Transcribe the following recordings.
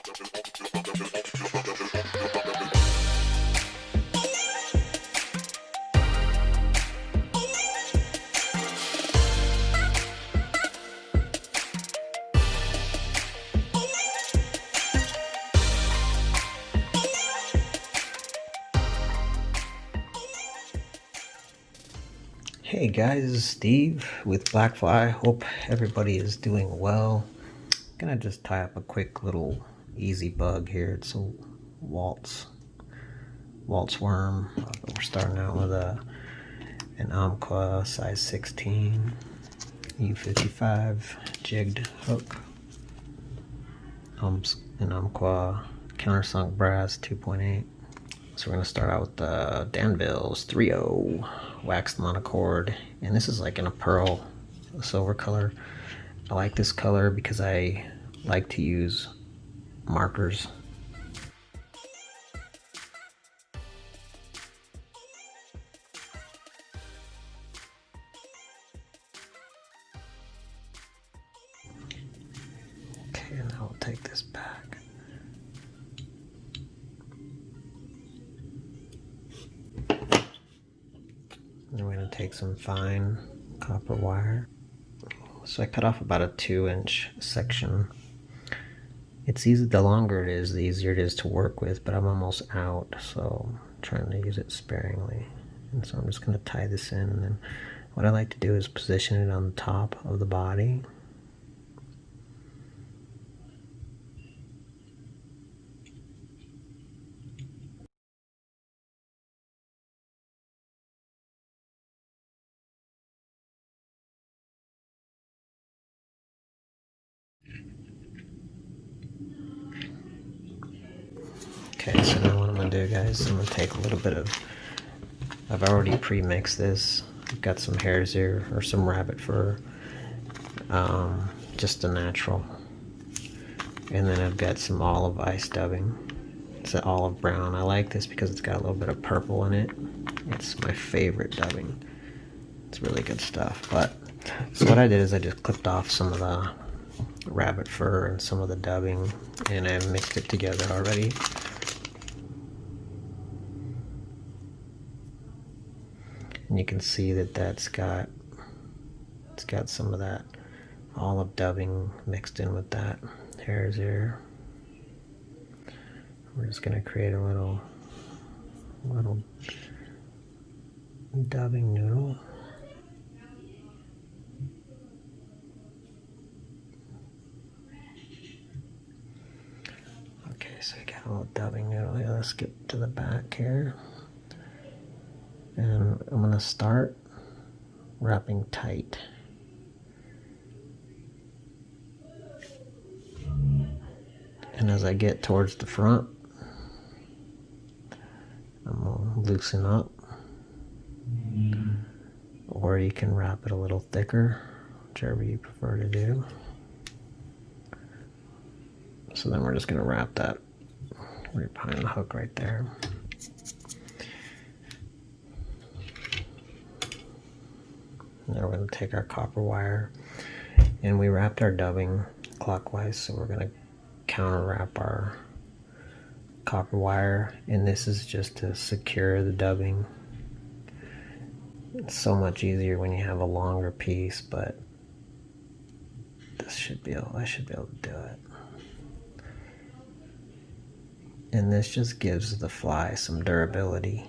Hey guys, this is Steve with Blackfly. Hope everybody is doing well. Gonna just tie up a quick little easy bug here. It's a Walts worm. We're starting out with an Umpqua size 16 U55 jigged hook. An Umpqua countersunk brass 2.8. So we're gonna start out with the Danville's 3.0 waxed monocord, and this is like in a pearl, a silver color. I like this color because I like to use markers. Okay, and now we'll take this back. And we're going to take some fine copper wire. So I cut off about a 2-inch section. It's easy, the longer it is, the easier it is to work with, but I'm almost out, so I'm trying to use it sparingly. And so I'm just going to tie this in, and then what I like to do is position it on the top of the body. Okay, so now what I'm going to do, guys, I'm going to take a little bit of, I've already pre-mixed this. I've got some hare's ear or some rabbit fur, just a natural. And then I've got some olive ice dubbing. It's an olive brown. I like this because it's got a little bit of purple in it. It's my favorite dubbing. It's really good stuff. But so what I did is I just clipped off some of the rabbit fur and some of the dubbing, and I mixed it together already. And you can see that it's got some of that olive dubbing mixed in with that hare's ear. We're just going to create a little dubbing noodle. Okay, so we got a little dubbing noodle here. Let's get to the back here. And I'm going to start wrapping tight. And as I get towards the front, I'm going to loosen up. Or you can wrap it a little thicker, whichever you prefer to do. So then we're just going to wrap that right behind the hook right there. Now we're going to take our copper wire, and we wrapped our dubbing clockwise, so we're going to counter wrap our copper wire, and this is just to secure the dubbing. It's so much easier when you have a longer piece, but I should be able to do it. And this just gives the fly some durability.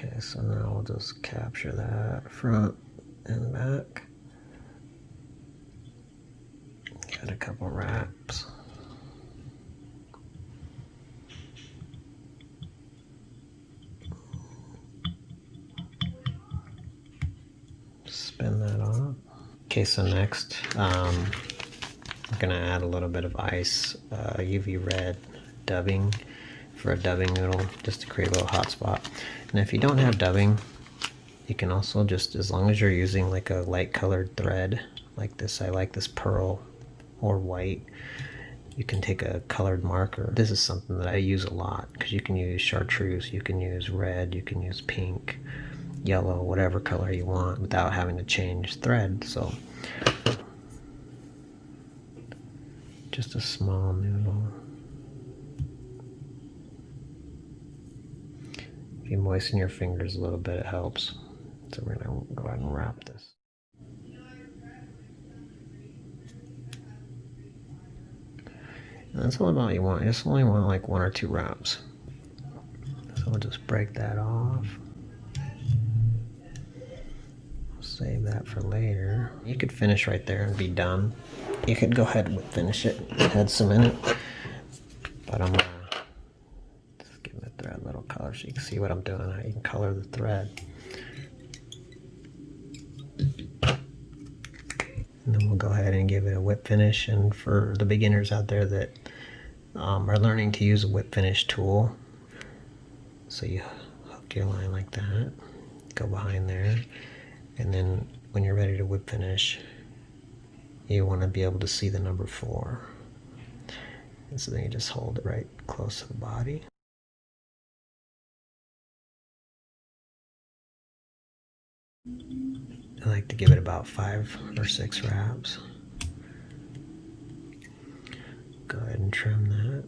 Okay, so now we'll just capture that front and back. Got a couple wraps. Spin that off. Okay, so next I'm gonna add a little bit of ice, UV red dubbing for a dubbing noodle, just to create a little hot spot. And if you don't have dubbing, you can also just, as long as you're using like a light colored thread like this, I like this pearl or white, you can take a colored marker. This is something that I use a lot because you can use chartreuse, you can use red, you can use pink. yellow, whatever color you want without having to change thread. So just a small noodle. If you moisten your fingers a little bit, it helps. So we're gonna go ahead and wrap this. And that's all about you want. You just only want like 1 or 2 wraps. So we'll just break that off. Save that for later. You could finish right there and be done. You could go ahead and finish it, add some in it. But I'm gonna just give the thread a little color so you can see what I'm doing, how you can color the thread. And then we'll go ahead and give it a whip finish. And for the beginners out there that are learning to use a whip finish tool, so you hook your line like that, go behind there, and then when you're ready to whip finish, you want to be able to see the number 4. And so then you just hold it right close to the body. I like to give it about 5 or 6 wraps. Go ahead and trim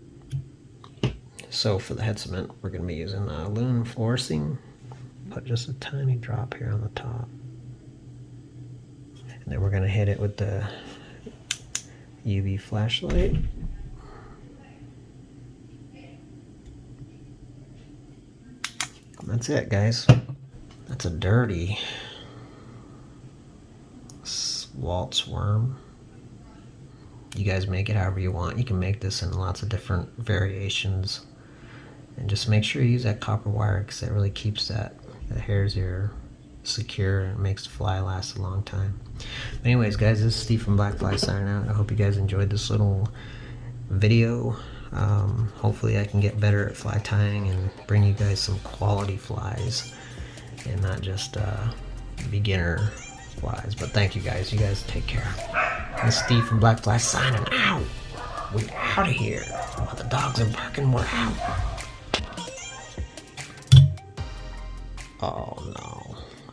that. So for the head cement, we're going to be using loon fluorescein. Put just a tiny drop here on the top. And then we're going to hit it with the UV flashlight. And that's it, guys. That's a dirty Walts worm. You guys make it however you want. You can make this in lots of different variations. And just make sure you use that copper wire, because that really keeps the hairs here secure and makes the fly last a long time. But anyways, guys, this is Steve from Blackfly signing out. I hope you guys enjoyed this little video. Hopefully I can get better at fly tying and bring you guys some quality flies and not just beginner flies. But thank you guys. You guys take care. This is Steve from Blackfly signing out. We're out of here. While the dogs are barking, we're out. Oh no.